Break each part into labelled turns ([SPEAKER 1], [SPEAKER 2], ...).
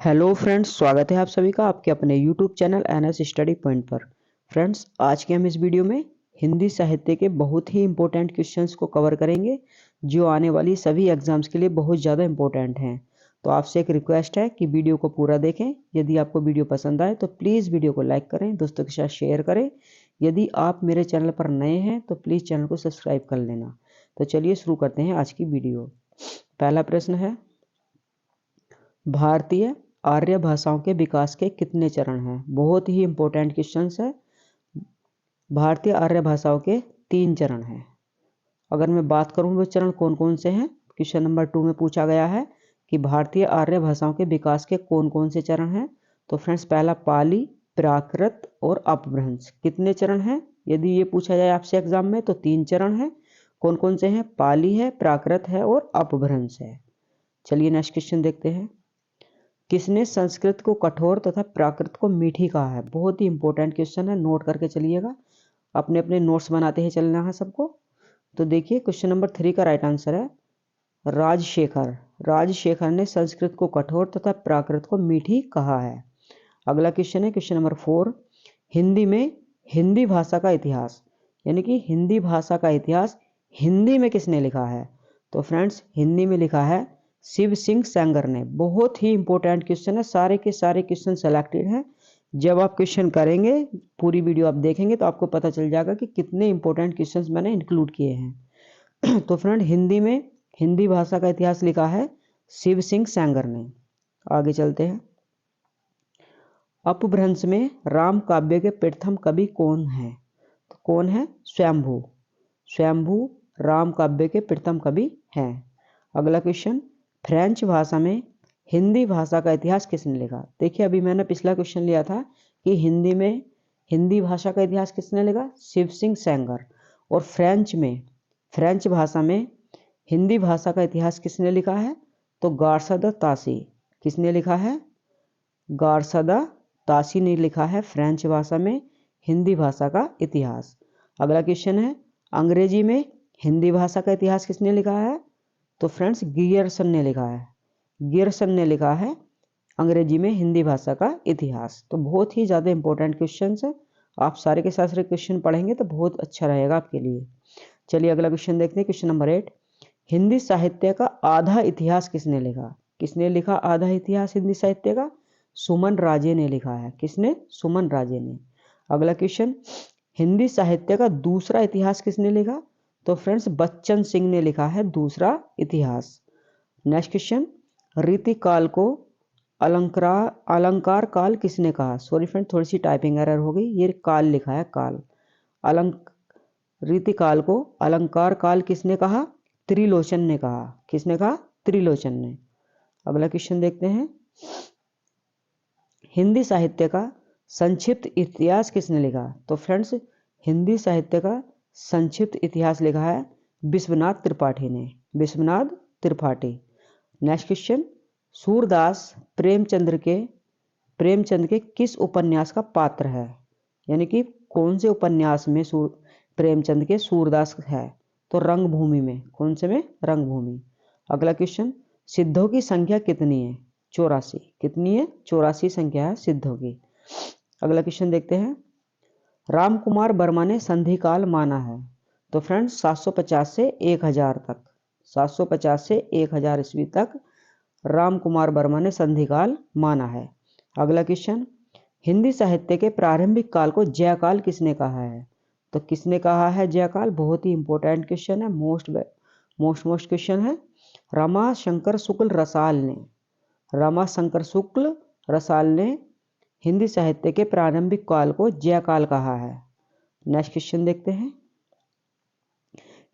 [SPEAKER 1] Hello friends, स्वागत है आप सभी का आपके अपने YouTube channel NS study point पर। फ्रेंड्स, आज के हम इस वीडियो में हिंदी साहित्य के बहुत ही इंपॉर्टेंट क्वेश्चंस को कवर करेंगे जो आने वाली सभी एग्जाम्स के लिए बहुत ज़्यादा इंपॉर्टेंट हैं। तो आपसे एक रिक्वेस्ट है कि वीडियो को पूरा देखें। यदि आपको वीडियो पसंद आए तो प्लीज़ वीडियो को लाइक करें, दोस्तों के साथ शेयर करें। यदि आप मेरे चैनल पर नए हैं तो प्लीज़ चैनल को सब्सक्राइब कर लेना। तो चलिए शुरू करते हैं आज की वीडियो। पहला प्रश्न है, भारतीय आर्य भाषाओं के विकास के कितने चरण हैं? बहुत ही इंपॉर्टेंट क्वेश्चन है। भारतीय आर्य भाषाओं के 3 चरण हैं। अगर मैं बात करूं वो चरण कौन कौन से हैं, क्वेश्चन नंबर 2 में पूछा गया है कि भारतीय आर्य भाषाओं के विकास के कौन कौन से चरण हैं। तो फ्रेंड्स, पहला पाली, प्राकृत और अपभ्रंश। कितने चरण हैं यदि ये पूछा जाए आपसे एग्जाम में तो 3 चरण हैं। कौन कौन से हैं? पाली है, प्राकृत है और अपभ्रंश है। चलिए नेक्स्ट क्वेश्चन देखते हैं। किसने संस्कृत को कठोर तथा प्राकृत को मीठी कहा है? बहुत ही इंपॉर्टेंट क्वेश्चन है, नोट करके चलिएगा। अपने अपने नोट्स बनाते ही चलना है सबको। तो देखिए, क्वेश्चन नंबर 3 का राइट आंसर है राजशेखर। राजशेखर ने संस्कृत को कठोर तथा प्राकृत को मीठी कहा है। अगला क्वेश्चन है क्वेश्चन नंबर 4। हिंदी में हिंदी भाषा का इतिहास, यानी कि हिंदी भाषा का इतिहास हिंदी में किसने लिखा है? तो फ्रेंड्स, हिंदी में लिखा है शिव सिंह सेंगर ने। बहुत ही इंपॉर्टेंट क्वेश्चन है, सारे के सारे क्वेश्चन सेलेक्टेड हैं। जब आप क्वेश्चन करेंगे, पूरी वीडियो आप देखेंगे तो आपको पता चल जाएगा कि कितने इंपॉर्टेंट क्वेश्चंस मैंने इंक्लूड किए हैं। तो फ्रेंड, हिंदी में हिंदी भाषा का इतिहास लिखा है शिव सिंह सेंगर ने। आगे चलते हैं। अपभ्रंश में राम काव्य के प्रथम कवि कौन है? तो कौन है? स्वयंभू। स्वयंभू राम काव्य के प्रथम कवि हैं। अगला क्वेश्चन, फ्रेंच भाषा में हिंदी भाषा का इतिहास किसने लिखा? देखिए, अभी मैंने पिछला क्वेश्चन लिया था कि हिंदी में हिंदी भाषा का इतिहास किसने लिखा? शिव सिंह सेंगर। और फ्रेंच भाषा में हिंदी भाषा का इतिहास किसने लिखा है? तो गार्सा द तासी। किसने लिखा है? गार्सा द तासी ने लिखा है फ्रेंच भाषा में हिंदी भाषा का इतिहास। अगला क्वेश्चन है, अंग्रेजी में हिंदी भाषा का इतिहास किसने लिखा है? तो फ्रेंड्स, गियर्सन ने लिखा है। गियर्सन ने लिखा है अंग्रेजी में हिंदी भाषा का इतिहास। तो बहुत ही ज़्यादा इंपॉर्टेंट क्वेश्चन है। आप सारे के सारे क्वेश्चन पढ़ेंगे तो बहुत अच्छा रहेगा आपके लिए। चलिए अगला क्वेश्चन देखते हैं, क्वेश्चन नंबर 8। हिंदी साहित्य का आधा इतिहास किसने लिखा? किसने लिखा आधा इतिहास हिंदी साहित्य का? सुमन राजे ने लिखा है। किसने? सुमन राजे ने। अगला क्वेश्चन, हिंदी साहित्य का दूसरा इतिहास किसने लिखा? तो फ्रेंड्स, बच्चन सिंह ने लिखा है दूसरा इतिहास। नेक्स्ट क्वेश्चन, रीतिकाल को अलंकार काल किसने कहा? सॉरी फ्रेंड, थोड़ी सी टाइपिंग एरर हो गई, ये काल लिखा है काल। रीतिकाल को अलंकार काल किसने कहा? त्रिलोचन ने कहा। किसने कहा? त्रिलोचन ने। अगला क्वेश्चन देखते हैं, हिंदी साहित्य का संक्षिप्त इतिहास किसने लिखा? तो फ्रेंड्स, हिंदी साहित्य का संक्षिप्त इतिहास लिखा है विश्वनाथ त्रिपाठी ने। विश्वनाथ त्रिपाठी। नेक्स्ट क्वेश्चन, सूरदास प्रेमचंद के किस उपन्यास का पात्र है? यानी कि कौन से उपन्यास में प्रेमचंद के सूरदास है? तो रंगभूमि में। कौन से में? रंगभूमि। अगला क्वेश्चन, सिद्धों की संख्या कितनी है? 84। कितनी है? 84 संख्या है सिद्धों की। अगला क्वेश्चन देखते हैं, राम कुमार वर्मा ने संधिकाल माना है? तो फ्रेंड्स, 750 से 1000 तक। 750 से 1000 ईस्वी तक राम कुमार वर्मा ने संधिकाल माना है। अगला क्वेश्चन, हिंदी साहित्य के प्रारंभिक काल को जयकाल किसने कहा है? तो किसने कहा है जयकाल? बहुत ही इंपॉर्टेंट क्वेश्चन है, मोस्ट क्वेश्चन है। रमाशंकर शुक्ल रसाल ने हिंदी साहित्य के प्रारंभिक काल को जयकाल कहा है। नेक्स्ट क्वेश्चन देखते हैं,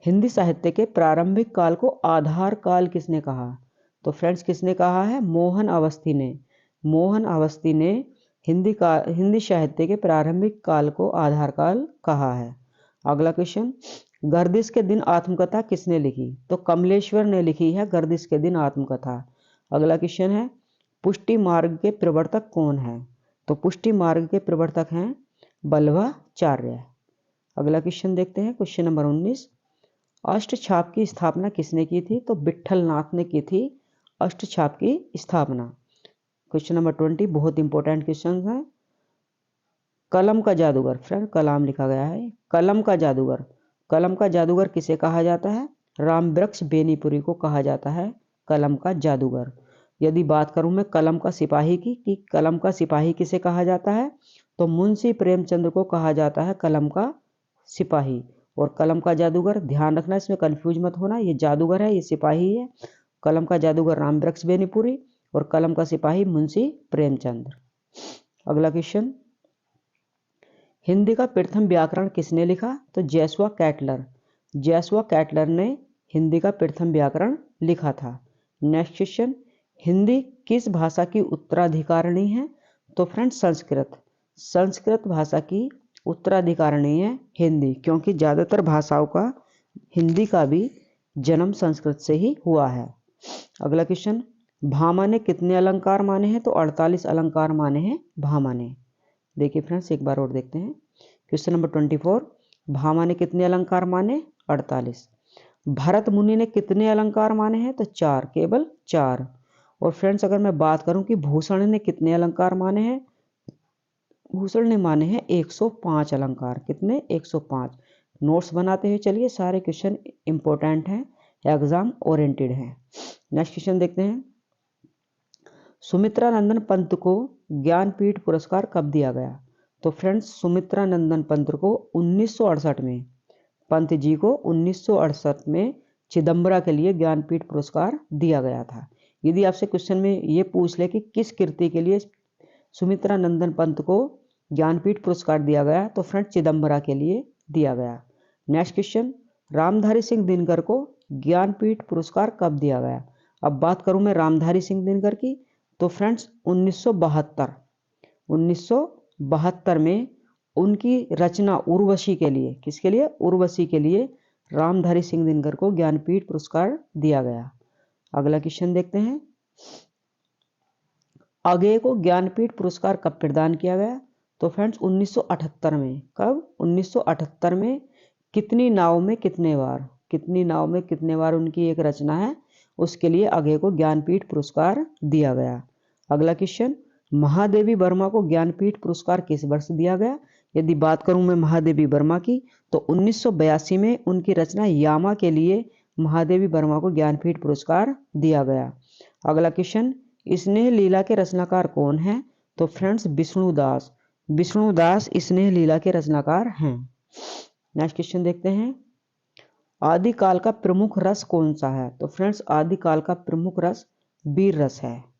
[SPEAKER 1] हिंदी साहित्य के प्रारंभिक काल को आधार काल किसने कहा? तो फ्रेंड्स, किसने कहा है? मोहन अवस्थी ने। मोहन अवस्थी ने हिंदी साहित्य के प्रारंभिक काल को आधार काल कहा है। अगला क्वेश्चन, गर्दिश के दिन आत्मकथा किसने लिखी? तो कमलेश्वर ने लिखी है गर्दिश के दिन आत्मकथा। अगला क्वेश्चन है, पुष्टि मार्ग के प्रवर्तक कौन है? तो पुष्टि मार्ग के प्रवर्तक हैं वल्लभाचार्य। अगला क्वेश्चन देखते हैं, क्वेश्चन नंबर 19। अष्टछाप की स्थापना किसने की थी? तो विट्ठल नाथ ने की थी अष्टछाप की स्थापना। क्वेश्चन नंबर 20 बहुत इंपॉर्टेंट क्वेश्चन है। कलम का जादूगर, फ्रेंड कलाम लिखा गया है। कलम का जादूगर, कलम का जादूगर किसे कहा जाता है? राम वृक्ष बेनीपुरी को कहा जाता है कलम का जादूगर। यदि बात करूं मैं कलम का सिपाही की कि कलम का सिपाही किसे कहा जाता है, तो मुंशी प्रेमचंद को कहा जाता है कलम का सिपाही। और कलम का जादूगर, ध्यान रखना इसमें कंफ्यूज मत होना, ये जादूगर है, ये सिपाही है। कलम का जादूगर राम वृक्ष बेनीपुरी और कलम का सिपाही मुंशी प्रेमचंद। अगला क्वेश्चन, हिंदी का प्रथम व्याकरण किसने लिखा? तो जैसुआ कैटलर, जैसुआ कैटलर ने हिंदी का प्रथम व्याकरण लिखा था। नेक्स्ट क्वेश्चन, हिंदी किस भाषा की उत्तराधिकारिणी है? तो फ्रेंड संस्कृत, संस्कृत भाषा की उत्तराधिकारिणी है हिंदी, क्योंकि ज़्यादातर भाषाओं का हिंदी का भी जन्म संस्कृत से ही हुआ है। अगला क्वेश्चन, भामा ने कितने अलंकार माने हैं? तो 48 अलंकार माने हैं भामा ने। देखिए फ्रेंड्स एक बार और देखते हैं। क्वेश्चन नंबर 24, भामा ने कितने अलंकार माने? 48। भरत मुनि ने कितने अलंकार माने हैं? तो 4, केवल 4। और फ्रेंड्स अगर मैं बात करूं कि भूषण ने कितने अलंकार माने हैं, भूषण ने माने हैं 105 अलंकार। कितने? 105। नोट्स बनाते हुए चलिए, सारे क्वेश्चन इंपॉर्टेंट हैं, एग्जाम ओरिएंटेड हैं। नेक्स्ट क्वेश्चन देखते हैं, सुमित्रा नंदन पंत को ज्ञानपीठ पुरस्कार कब दिया गया? तो फ्रेंड्स सुमित्रा नंदन पंत को 1968 में, पंत जी को 1968 में चिदम्बरा के लिए ज्ञानपीठ पुरस्कार दिया गया था। यदि आपसे क्वेश्चन में ये पूछ ले कि किस कृति के लिए सुमित्रा नंदन पंत को ज्ञानपीठ पुरस्कार दिया गया, तो फ्रेंड चिदम्बरा के लिए दिया गया। नेक्स्ट क्वेश्चन, रामधारी सिंह दिनकर को ज्ञानपीठ पुरस्कार कब दिया गया? अब बात करूं मैं रामधारी सिंह दिनकर की, तो फ्रेंड्स 1972 में उनकी रचना उर्वशी के लिए, किसके लिए? उर्वशी के लिए रामधारी सिंह दिनकर को ज्ञानपीठ पुरस्कार दिया गया। अगला क्वेश्चन देखते हैं, अगेय को ज्ञानपीठ पुरस्कार कब प्रदान किया गया? तो फ्रेंड्स 1978 में। कब? 1978 में। कितनी नाव में कितने बार, कितनी नाव में कितने बार उनकी एक रचना है, उसके लिए अगेय को ज्ञानपीठ पुरस्कार दिया गया। अगला क्वेश्चन, महादेवी वर्मा को ज्ञानपीठ पुरस्कार किस वर्ष दिया गया? यदि बात करूं मैं महादेवी वर्मा की, तो 1982 में उनकी रचना यामा के लिए महादेवी वर्मा को ज्ञानपीठ पुरस्कार दिया गया। अगला क्वेश्चन, स्नेह लीला के रचनाकार कौन हैं? तो फ्रेंड्स विष्णुदास, विष्णुदास स्नेह लीला के रचनाकार हैं। नेक्स्ट क्वेश्चन देखते हैं, आदिकाल का प्रमुख रस कौन सा है? तो फ्रेंड्स आदिकाल का प्रमुख रस वीर रस है।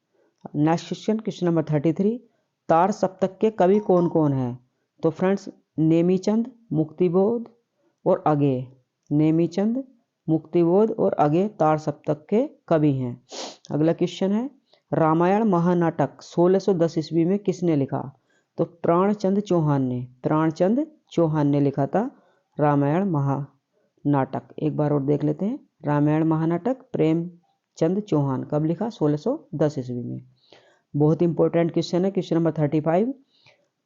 [SPEAKER 1] नेक्स्ट क्वेश्चन, क्वेश्चन नंबर 33, तार सप्तक के कवि कौन कौन है? तो फ्रेंड्स नेमीचंद, मुक्तिबोध और अगेय, नेमीचंद, मुक्तिबोध और अगेय तार सप्तक के कवि हैं। अगला क्वेश्चन है, रामायण महानाटक 1610 ईस्वी में किसने लिखा? तो प्राणचंद चौहान ने, प्राणचंद चौहान ने लिखा था रामायण महानाटक। एक बार और देख लेते हैं, रामायण महानाटक प्रेमचंद चौहान कब लिखा? 1610 ईस्वी में। बहुत इंपॉर्टेंट क्वेश्चन है क्वेश्चन नंबर 35,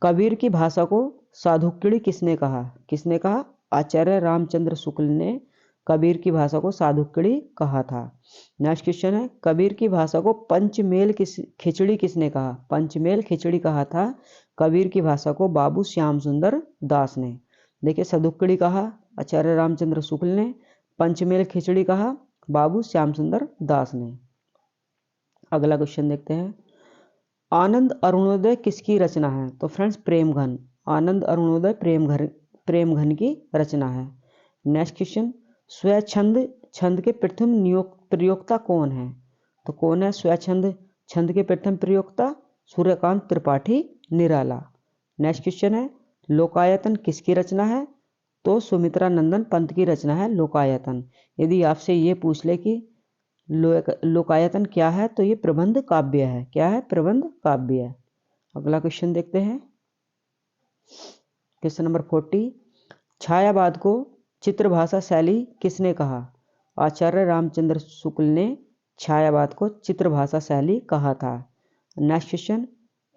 [SPEAKER 1] कबीर की भाषा को साधुक्कड़ी किसने कहा? किसने कहा? आचार्य रामचंद्र शुक्ल ने कबीर की भाषा को साधुक्कड़ी कहा था। नेक्स्ट क्वेश्चन है, कबीर की भाषा को पंचमेल खिचड़ी किसने कहा? पंचमेल खिचड़ी कहा था कबीर की भाषा को बाबू श्याम सुंदर दास ने। देखिए साधुक्कड़ी कहा आचार्य रामचंद्र शुक्ल ने, पंचमेल खिचड़ी कहा बाबू श्याम सुंदर दास ने। अगला क्वेश्चन देखते हैं, आनंद अरुणोदय किसकी रचना है? तो फ्रेंड्स प्रेमघन, आनंद अरुणोदय प्रेमघन की रचना है। नेक्स्ट क्वेश्चन, स्वच्छंद छंद के प्रथम प्रयोक्ता कौन है? तो कौन है स्वच्छंद छंद के प्रथम प्रयोक्ता? सूर्यकांत त्रिपाठी निराला। नेक्स्ट क्वेश्चन है, लोकायतन किसकी रचना है? तो सुमित्रा नंदन पंत की रचना है लोकायतन। यदि आपसे ये पूछ ले कि लोकायतन क्या है, तो ये प्रबंध काव्य है। क्या है? प्रबंध काव्य है। अगला क्वेश्चन देखते हैं, क्वेश्चन नंबर 40, छायावाद को चित्रभाषा शैली किसने कहा? आचार्य रामचंद्र शुक्ल ने छायावाद को चित्रभाषा शैली कहा था। नेक्स्ट क्वेश्चन,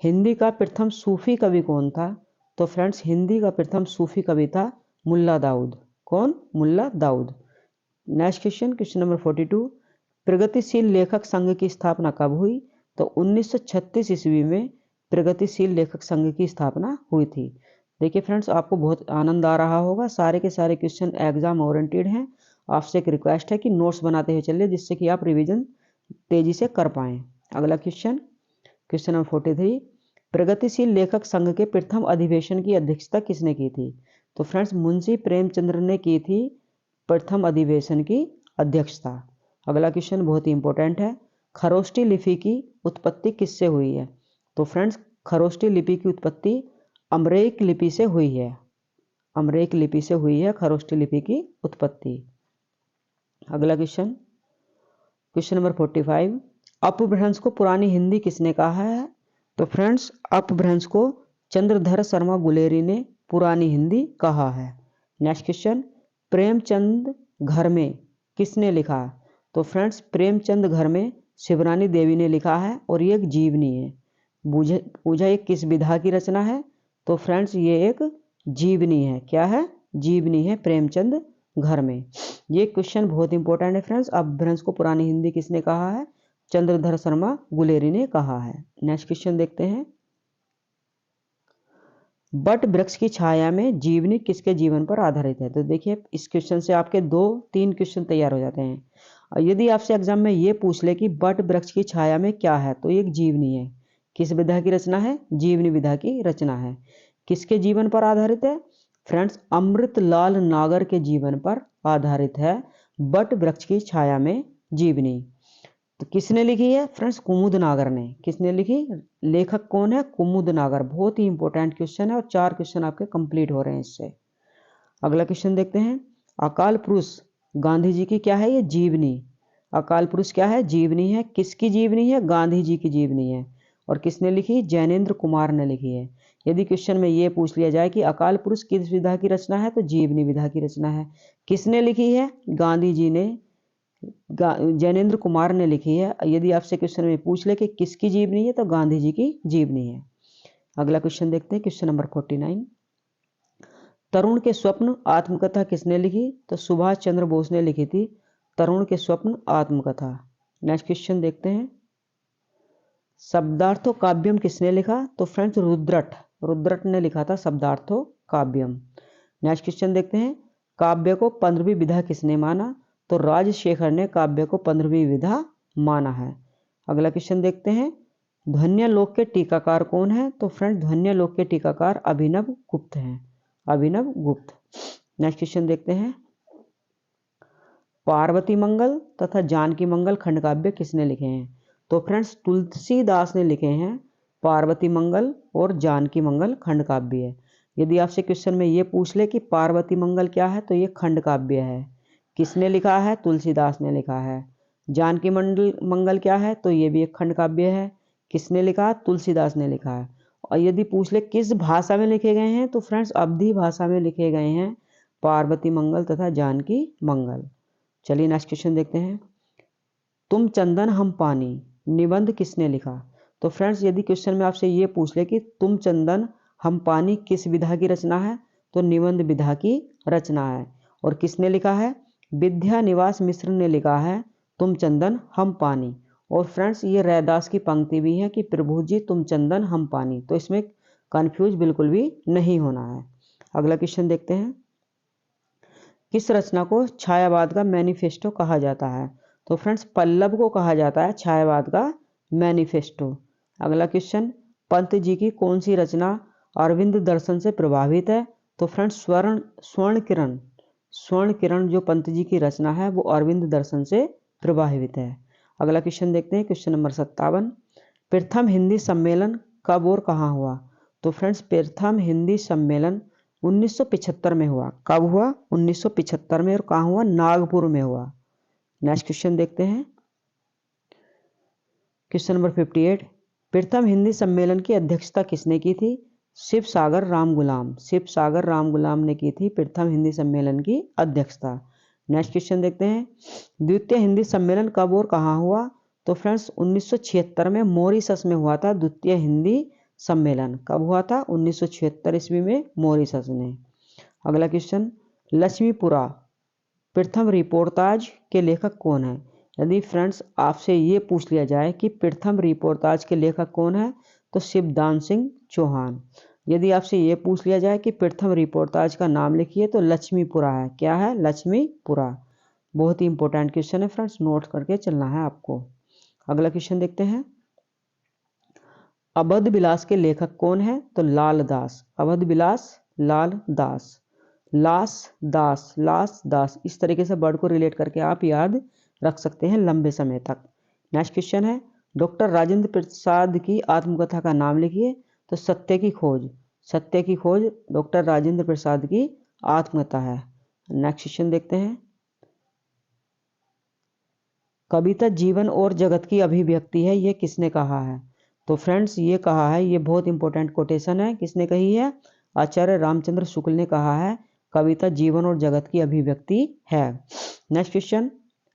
[SPEAKER 1] हिंदी का प्रथम सूफी कवि कौन था? तो फ्रेंड्स हिंदी का प्रथम सूफी कवि था मुल्ला दाऊद। कौन? Mulla Daud. Next question, question number 42, प्रगतिशील लेखक संघ की स्थापना कब हुई? तो 1936 ईस्वी में प्रगतिशील लेखक संघ की स्थापना हुई थी। देखिए फ्रेंड्स, आपको बहुत आनंद आ रहा होगा, सारे के सारे क्वेश्चन एग्जाम ओरिएंटेड हैं। आपसे एक रिक्वेस्ट है कि नोट्स बनाते हुए चलिए, जिससे कि आप रिवीजन तेजी से कर पाएँ। अगला क्वेश्चन, क्वेश्चन नंबर 43, प्रगतिशील लेखक संघ के प्रथम अधिवेशन की अध्यक्षता किसने की थी? तो फ्रेंड्स, मुंशी प्रेमचंद्र ने की थी प्रथम अधिवेशन की अध्यक्षता। अगला क्वेश्चन बहुत ही इंपॉर्टेंट है, खरोष्टी लिपि की उत्पत्ति किससे हुई है? तो फ्रेंड्स, खरोष्टी लिपि की उत्पत्ति अमरैक लिपि से हुई है। अमरैक लिपि से हुई है खरोष्टी लिपि की उत्पत्ति। अगला क्वेश्चन, क्वेश्चन नंबर 45, अपभ्रंश को पुरानी हिंदी किसने कहा है? तो फ्रेंड्स, अपभ्रंश को चंद्रधर शर्मा गुलेरी ने पुरानी हिंदी कहा है। नेक्स्ट क्वेश्चन, प्रेमचंद घर में किसने लिखा? तो फ्रेंड्स, प्रेमचंद घर में शिवरानी देवी ने लिखा है और ये एक जीवनी है। पूछा ये किस विधा की रचना है? तो फ्रेंड्स, ये एक जीवनी है। क्या है? जीवनी है प्रेमचंद घर में। ये क्वेश्चन बहुत इंपॉर्टेंट है फ्रेंड्स। अपभ्रंश को पुरानी हिंदी किसने कहा है? चंद्रधर शर्मा गुलेरी ने कहा है। नेक्स्ट क्वेश्चन देखते हैं, बट वृक्ष की छाया में जीवनी किसके जीवन पर आधारित है? तो देखिए, इस क्वेश्चन से आपके 2-3 क्वेश्चन तैयार हो जाते हैं। और यदि आपसे एग्जाम में ये पूछ ले कि बट वृक्ष की छाया में क्या है, तो एक जीवनी है। किस विधा की रचना है? जीवनी विधा की रचना है। किसके जीवन पर आधारित है? फ्रेंड्स, अमृतलाल नागर के जीवन पर आधारित है बट वृक्ष की छाया में जीवनी। तो किसने लिखी है? फ्रेंड्स, कुमुद नागर ने। किसने लिखी? लेखक कौन है? कुमुद नागर। बहुत ही इंपॉर्टेंट क्वेश्चन है और 4 क्वेश्चन आपके कंप्लीट हो रहे हैं इससे। अगला क्वेश्चन देखते हैं, अकाल पुरुष गांधी जी की क्या है? ये जीवनी। अकाल पुरुष क्या है? जीवनी है। किसकी जीवनी है? गांधी जी की जीवनी है। और किसने लिखी? जैनेन्द्र कुमार ने लिखी है। यदि क्वेश्चन में ये पूछ लिया जाए कि अकाल पुरुष किस विधा की रचना है, तो जीवनी विधा की रचना है। किसने लिखी है? गांधी जी ने, जैनेन्द्र कुमार ने लिखी है। यदि आपसे क्वेश्चन में पूछ ले कि किसकी जीवनी है, तो गांधी जी की जीवनी है। अगला क्वेश्चन देखते हैं, क्वेश्चन नंबर 49, तरुण के स्वप्न आत्मकथा किसने लिखी? तो सुभाष चंद्र बोस ने लिखी थी तरुण के स्वप्न आत्मकथा। नेक्स्ट क्वेश्चन देखते हैं, शब्दार्थो काव्यम किसने लिखा? तो फ्रेंड्स, रुद्रट ने लिखा था शब्दार्थो काव्यम। नेक्स्ट क्वेश्चन देखते हैं, काव्य को 15वीं विधा किसने माना? तो राजशेखर ने काव्य को 15वीं विधा माना है। अगला क्वेश्चन देखते हैं, ध्वन्यालोक के टीकाकार कौन है? तो फ्रेंड्स, ध्वन्यालोक के टीकाकार अभिनव गुप्त हैं। अभिनव गुप्त। नेक्स्ट क्वेश्चन देखते हैं, पार्वती मंगल तथा जानकी मंगल खंड काव्य किसने लिखे हैं? तो फ्रेंड्स, तुलसीदास ने लिखे हैं पार्वती मंगल और जानकी मंगल खंड काव्य। यदि आपसे क्वेश्चन में ये पूछ ले कि पार्वती मंगल क्या है, तो ये खंड काव्य है। किसने लिखा है? तुलसीदास ने लिखा है। जानकी मंगल क्या है? तो ये भी एक खंड काव्य है। किसने लिखा? तुलसीदास ने लिखा है। और यदि पूछ ले किस भाषा में लिखे गए हैं, तो फ्रेंड्स, अवधी भाषा में लिखे गए हैं पार्वती मंगल तथा जानकी मंगल। चलिए नेक्स्ट क्वेश्चन देखते हैं, तुम चंदन हम पानी निबंध किसने लिखा? तो फ्रेंड्स, यदि क्वेश्चन में आपसे ये पूछ ले कि तुम चंदन हम पानी किस विधा की रचना है, तो निबंध विधा की रचना है। और किसने लिखा है? विद्यानिवास मिश्र ने लिखा है तुम चंदन हम पानी। और फ्रेंड्स, ये रैदास की पंक्ति भी है कि प्रभु जी तुम चंदन हम पानी। तो इसमें कंफ्यूज बिल्कुल भी नहीं होना है। अगला क्वेश्चन देखते हैं, किस रचना को छायावाद का मैनिफेस्टो कहा जाता है? तो फ्रेंड्स, पल्लव को कहा जाता है छायावाद का मैनिफेस्टो। अगला क्वेश्चन, पंत जी की कौन सी रचना अरविंद दर्शन से प्रभावित है? तो फ्रेंड्स, स्वर्ण किरण जो पंत जी की रचना है वो अरविंद दर्शन से प्रभावित है। अगला क्वेश्चन देखते हैं, क्वेश्चन नंबर 57, प्रथम हिंदी सम्मेलन कब और कहाँ हुआ? तो फ्रेंड्स, प्रथम हिंदी सम्मेलन 1975 में हुआ। कब हुआ? 1975 में। और कहाँ हुआ? नागपुर में हुआ। नेक्स्ट क्वेश्चन देखते हैं, क्वेश्चन नंबर 58, प्रथम हिंदी सम्मेलन की अध्यक्षता किसने की थी? शिव सागर राम गुलाम ने की थी प्रथम हिंदी सम्मेलन की अध्यक्षता। नेक्स्ट क्वेश्चन देखते हैं, द्वितीय हिंदी सम्मेलन कब और कहाँ हुआ? तो फ्रेंड्स, 1976 में मॉरिशस में हुआ था द्वितीय हिंदी सम्मेलन। कब हुआ था? 1976 ईस्वी में मॉरिशस ने। अगला क्वेश्चन, लक्ष्मीपुरा प्रथम रिपोर्टाज के लेखक कौन है? यदि फ्रेंड्स आपसे ये पूछ लिया जाए कि प्रथम रिपोर्टाज के लेखक कौन है, तो शिवदान सिंह चौहान। यदि आपसे ये पूछ लिया जाए कि प्रथम रिपोर्टाज का नाम लिखिए, तो लक्ष्मीपुरा है। क्या है? लक्ष्मीपुरा। बहुत ही इंपॉर्टेंट क्वेश्चन है फ्रेंड्स, नोट करके चलना है आपको। अगला क्वेश्चन देखते हैं। अवध विलास के लेखक कौन है, तो लाल दास। अवध विलास, लाल दास। लास दास, लास दास, इस तरीके से वर्ड को रिलेट करके आप याद रख सकते हैं लंबे समय तक। नेक्स्ट क्वेश्चन है, डॉक्टर राजेंद्र प्रसाद की आत्मकथा का नाम लिखिए, तो सत्य की खोज। सत्य की खोज डॉक्टर राजेंद्र प्रसाद की आत्मकथा है। नेक्स्ट क्वेश्चन देखते हैं। कविता जीवन और जगत की अभिव्यक्ति है, ये किसने कहा है? तो फ्रेंड्स ये कहा है, ये बहुत इंपॉर्टेंट कोटेशन है। किसने कही है? आचार्य रामचंद्र शुक्ल ने कहा है, कविता जीवन और जगत की अभिव्यक्ति है। नेक्स्ट क्वेश्चन,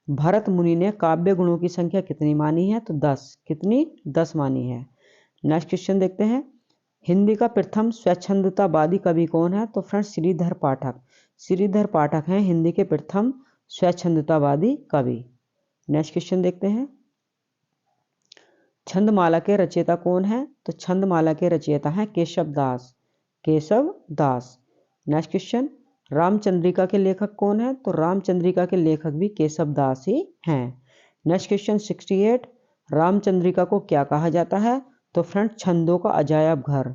[SPEAKER 1] भरत मुनि ने काव्य गुणों की संख्या कितनी मानी है? तो 10। कितनी? 10 मानी है। नेक्स्ट क्वेश्चन देखते हैं। हिंदी का प्रथम स्वच्छंदतावादी कवि कौन है? तो फ्रेंड्स श्रीधर पाठक। श्रीधर पाठक हैं हिंदी के प्रथम स्वच्छंदतावादी कवि। नेक्स्ट क्वेश्चन देखते हैं। छंदमाला के रचयिता कौन है? तो छंदमाला के रचयिता हैं केशव दास। केशव दास। नेक्स्ट क्वेश्चन, रामचंद्रिका के लेखक कौन है? तो रामचंद्रिका के लेखक भी केशव दास ही हैं। नेक्स्ट क्वेश्चन 68, रामचंद्रिका को क्या कहा जाता है? तो फ्रेंड्स छंदों का अजायब घर।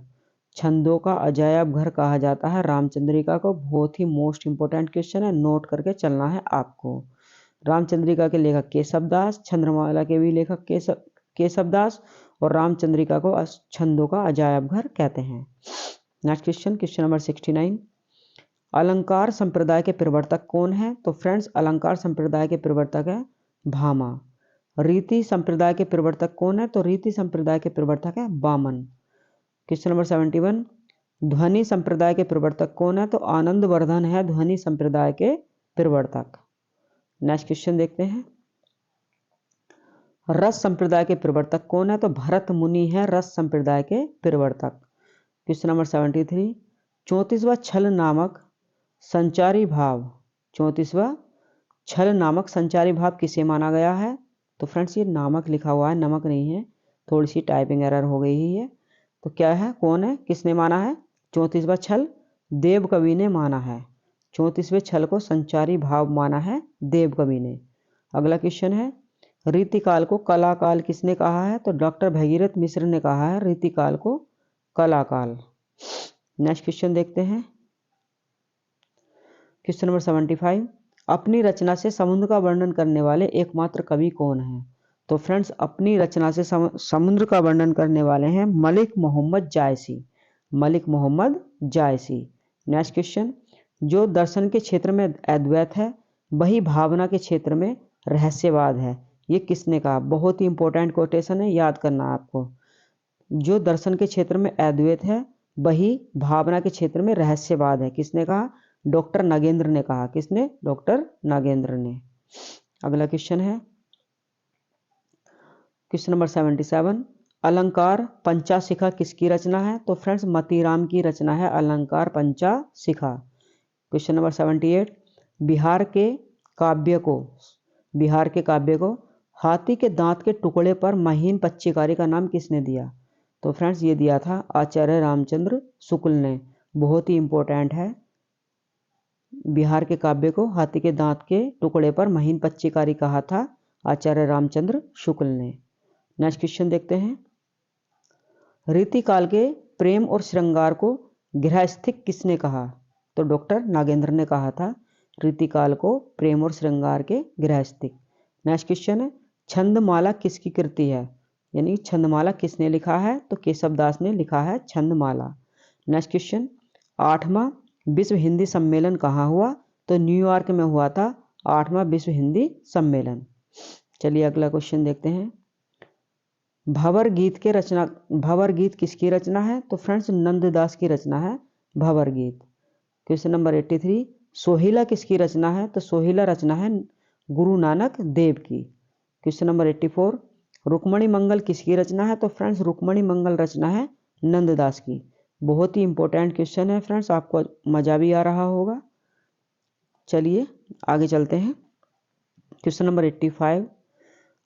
[SPEAKER 1] छंदों का अजायब घर कहा जाता है रामचंद्रिका को। बहुत ही मोस्ट इंपोर्टेंट क्वेश्चन है, नोट करके चलना है आपको। रामचंद्रिका के लेखक केशव दास, छंदमाला के भी लेखक केशव दास, और रामचंद्रिका को छंदों का अजायब घर कहते हैं। नेक्स्ट क्वेश्चन, क्वेश्चन नंबर 69, अलंकार संप्रदाय के प्रवर्तक कौन है? तो फ्रेंड्स अलंकार संप्रदाय के प्रवर्तक है भामा। रीति संप्रदाय के प्रवर्तक कौन है? तो रीति संप्रदाय के प्रवर्तक है वामन। क्वेश्चन नंबर 71, ध्वनि संप्रदाय के प्रवर्तक कौन है? तो आनंद वर्धन है ध्वनि संप्रदाय के प्रवर्तक। नेक्स्ट क्वेश्चन देखते हैं। रस संप्रदाय के प्रवर्तक कौन है? तो भरत मुनि है रस संप्रदाय के प्रवर्तक। क्वेश्चन नंबर 73, 34वां छल नामक संचारी भाव। 34वां छल नामक संचारी भाव किसे माना गया है? तो फ्रेंड्स ये नामक लिखा हुआ है, नमक नहीं है, थोड़ी सी टाइपिंग एरर हो गई ही है। तो क्या है, कौन है, किसने माना है? 34वां छल देव कवि ने माना है। 34वें छल को संचारी भाव माना है देव कवि ने। अगला क्वेश्चन है, रीतिकाल को कलाकाल किसने कहा है? तो डॉक्टर भगीरथ मिश्र ने कहा है रीतिकाल को कलाकाल। नेक्स्ट क्वेश्चन देखते हैं। क्वेश्चन नंबर 75, अपनी रचना से समुद्र का वर्णन करने वाले एकमात्र कवि कौन है? तो फ्रेंड्स अपनी रचना से समुद्र का वर्णन करने वाले हैं मलिक मोहम्मद जायसी। मलिक मोहम्मद जायसी। नेक्स्ट क्वेश्चन, जो दर्शन के क्षेत्र में अद्वैत है वही भावना के क्षेत्र में रहस्यवाद है, ये किसने कहा? बहुत ही इंपॉर्टेंट कोटेशन है, याद करना आपको। जो दर्शन के क्षेत्र में अद्वैत है वही भावना के क्षेत्र में रहस्यवाद है, किसने कहा? डॉक्टर नागेंद्र ने कहा। किसने? डॉक्टर नागेंद्र ने। अगला क्वेश्चन है क्वेश्चन नंबर 77, अलंकार पंचाशिखा किसकी रचना है? तो फ्रेंड्स मतीराम की रचना है अलंकार पंचाशिखा। क्वेश्चन नंबर 78, बिहार के काव्य को हाथी के दांत के टुकड़े पर महीन पच्चीकारी का नाम किसने दिया? तो फ्रेंड्स ये दिया था आचार्य रामचंद्र शुक्ल ने। बहुत ही इंपॉर्टेंट है। बिहार के काव्य को हाथी के दांत के टुकड़े पर महीन पच्चीकारी कहा था आचार्य रामचंद्र शुक्ल ने। नेक्स्ट क्वेश्चन देखते हैं, रीतिकाल के प्रेम और श्रृंगार को गृहस्थिक किसने कहा? तो डॉक्टर नागेंद्र ने कहा था रीतिकाल को प्रेम और श्रृंगार के गृहस्थिक। नेक्स्ट क्वेश्चन है, छंदमाला किसकी कृति है? यानी छंदमाला किसने लिखा है? तो केशव दास ने लिखा है छंदमाला। नेक्स्ट क्वेश्चन, 8वां विश्व हिंदी सम्मेलन कहाँ हुआ? तो न्यूयॉर्क में हुआ था 8वां विश्व हिंदी सम्मेलन। चलिए अगला क्वेश्चन देखते हैं, भंवर गीत किसकी रचना है? तो फ्रेंड्स नंददास की रचना है भंवर गीत। क्वेश्चन नंबर 83, सोहिला किसकी रचना है? तो सोहिला रचना है गुरु नानक देव की। क्वेश्चन नंबर 84, रुक्मणी मंगल किसकी रचना है? तो फ्रेंड्स रुक्मणी मंगल रचना है नंददास की। बहुत ही इंपॉर्टेंट क्वेश्चन है फ्रेंड्स, आपको मजा भी आ रहा होगा। चलिए आगे चलते हैं। क्वेश्चन नंबर 85,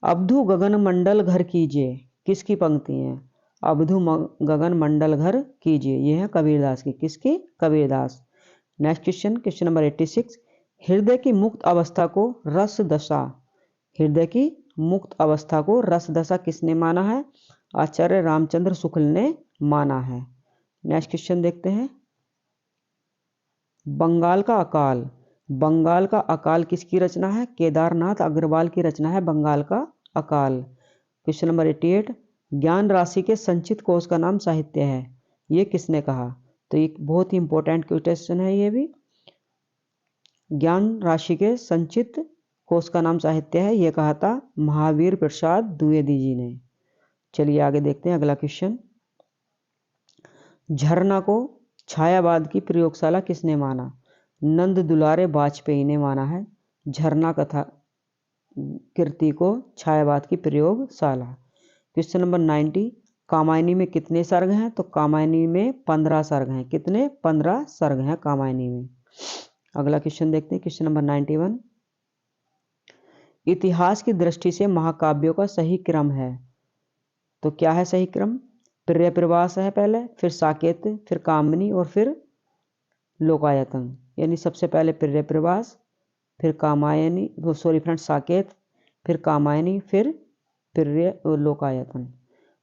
[SPEAKER 1] अवधु गगन मंडल घर कीजिए किसकी पंक्ति है? अवधु गगन मंडल घर कीजिए, यह है कबीरदास की। किसकी? Kabirdas. Next question, question number 86। हृदय की मुक्त अवस्था को रस दशा, हृदय की मुक्त अवस्था को रस दशा किसने माना है? आचार्य रामचंद्र शुक्ल ने माना है। नेक्स्ट क्वेश्चन देखते हैं। बंगाल का अकाल, बंगाल का अकाल किसकी रचना है? केदारनाथ अग्रवाल की रचना है बंगाल का अकाल। Question number 88। ज्ञान राशि के संचित कोश का नाम साहित्य है, ये किसने कहा? तो एक बहुत ही इंपॉर्टेंट क्वेश्चन है ये भी। ज्ञान राशि के संचित कोश का नाम साहित्य है, ये कहा था महावीर प्रसाद द्विवेदी जी ने। चलिए आगे देखते हैं अगला क्वेश्चन। झरना को छायावाद की प्रयोगशाला किसने माना? नंद दुलारे वाजपेयी ने माना है झरना कथा कृति को छायावाद की प्रयोगशाला। Question number 90। कामायनी में कितने सर्ग हैं? तो कामायनी में 15 सर्ग हैं। कितने? 15 सर्ग हैं कामायनी में। अगला क्वेश्चन देखते हैं, क्वेश्चन नंबर 91। इतिहास की दृष्टि से महाकाव्यों का सही क्रम है, तो क्या है सही क्रम? प्रियप्रवास है पहले, फिर साकेत, फिर कामनी और फिर लोकायतन। यानी सबसे पहले प्रियप्रवास, फिर कामायनी, सॉरी फ्रेंड्स, साकेत, फिर कामायनी, फिर प्रिय और लोकायतन।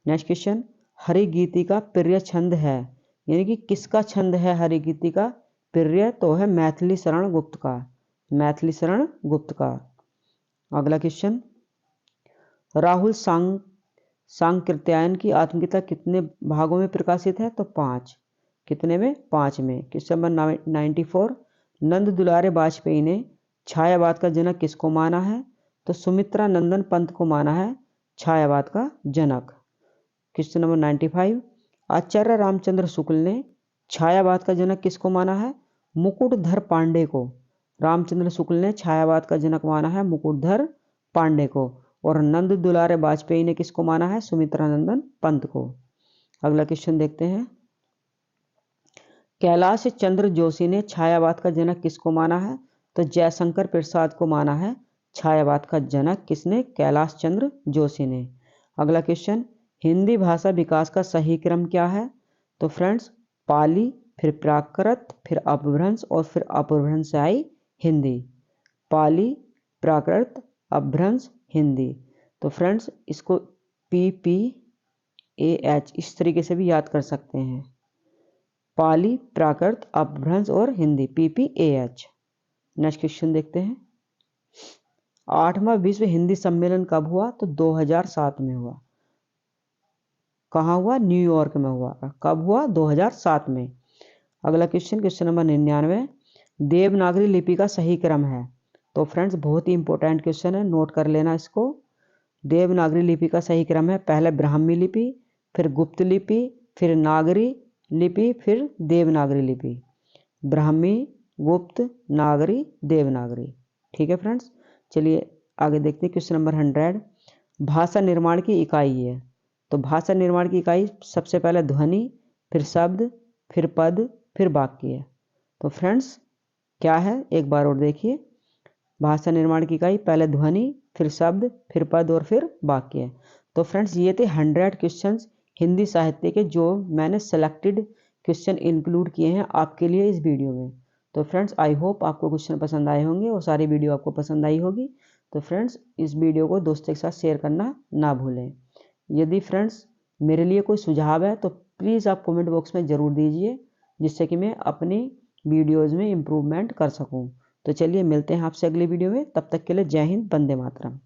[SPEAKER 1] Next question. हरिगीति का प्रिय छंद है, यानी कि किसका छंद है हरिगीति का प्रिय? तो है मैथिली शरण गुप्त का, मैथिली शरण गुप्त का। अगला क्वेश्चन। राहुल सांकृत्यायन की आत्मकथा कितने भागों में प्रकाशित है? तो 5। कितने में? 5 में। Question number 94। नंद दुलारे वाजपेयी ने छायावाद का जनक किसको माना है? तो सुमित्रा नंदन पंत को माना है छायावाद का जनक। Question number 95। आचार्य रामचंद्र शुक्ल ने छायावाद का जनक किसको माना है? मुकुटधर पांडे को। रामचंद्र शुक्ल ने छायावाद का जनक माना है मुकुटधर पांडे को। और नंद दुलारे वाजपेयी ने किसको माना है? सुमित्रा नंदन पंत को। अगला क्वेश्चन देखते हैं। कैलाश चंद्र जोशी ने छायावाद का जनक किसको माना है? तो जयशंकर प्रसाद को माना है छायावाद का जनक। किसने? कैलाश चंद्र जोशी ने। अगला क्वेश्चन। हिंदी भाषा विकास का सही क्रम क्या है? तो फ्रेंड्स पाली, फिर प्राकृत, फिर अपभ्रंश और फिर अपभ्रंश से आई हिंदी। पाली, प्राकृत, अपभ्रंश, हिंदी। तो फ्रेंड्स इसको PPAH इस तरीके से भी याद कर सकते हैं। पाली, प्राकृत, अपभ्रंश और हिंदी, PPAH। नेक्स्ट क्वेश्चन देखते हैं। 8वां विश्व हिंदी सम्मेलन कब हुआ? तो 2007 में हुआ। कहाँ हुआ? न्यूयॉर्क में हुआ। कब हुआ? 2007 में। अगला क्वेश्चन, क्वेश्चन नंबर 99। देवनागरी लिपि का सही क्रम है, तो फ्रेंड्स बहुत ही इंपॉर्टेंट क्वेश्चन है, नोट कर लेना इसको। देवनागरी लिपि का सही क्रम है पहले ब्राह्मी लिपि, फिर गुप्त लिपि, फिर नागरी लिपि, फिर देवनागरी लिपि। ब्राह्मी, गुप्त, नागरी, देवनागरी। ठीक है फ्रेंड्स, चलिए आगे देखते हैं। Question number 100। भाषा निर्माण की इकाई है, तो भाषा निर्माण की इकाई सबसे पहले ध्वनि, फिर शब्द, फिर पद, फिर वाक्य है। तो फ्रेंड्स क्या है एक बार और देखिए। भाषा निर्माण की इकाई पहले ध्वनि, फिर शब्द, फिर पद और फिर वाक्य है। तो फ्रेंड्स ये थे 100 क्वेश्चंस हिंदी साहित्य के जो मैंने सेलेक्टेड क्वेश्चन इंक्लूड किए हैं आपके लिए इस वीडियो में। तो फ्रेंड्स आई होप आपको क्वेश्चन पसंद आए होंगे और सारी वीडियो आपको पसंद आई होगी। तो फ्रेंड्स इस वीडियो को दोस्तों के साथ शेयर करना ना भूलें। यदि फ्रेंड्स मेरे लिए कोई सुझाव है तो प्लीज़ आप कमेंट बॉक्स में ज़रूर दीजिए, जिससे कि मैं अपनी वीडियोज़ में इम्प्रूवमेंट कर सकूँ। तो चलिए मिलते हैं आपसे अगली वीडियो में, तब तक के लिए जय हिंद, वंदे मातरम।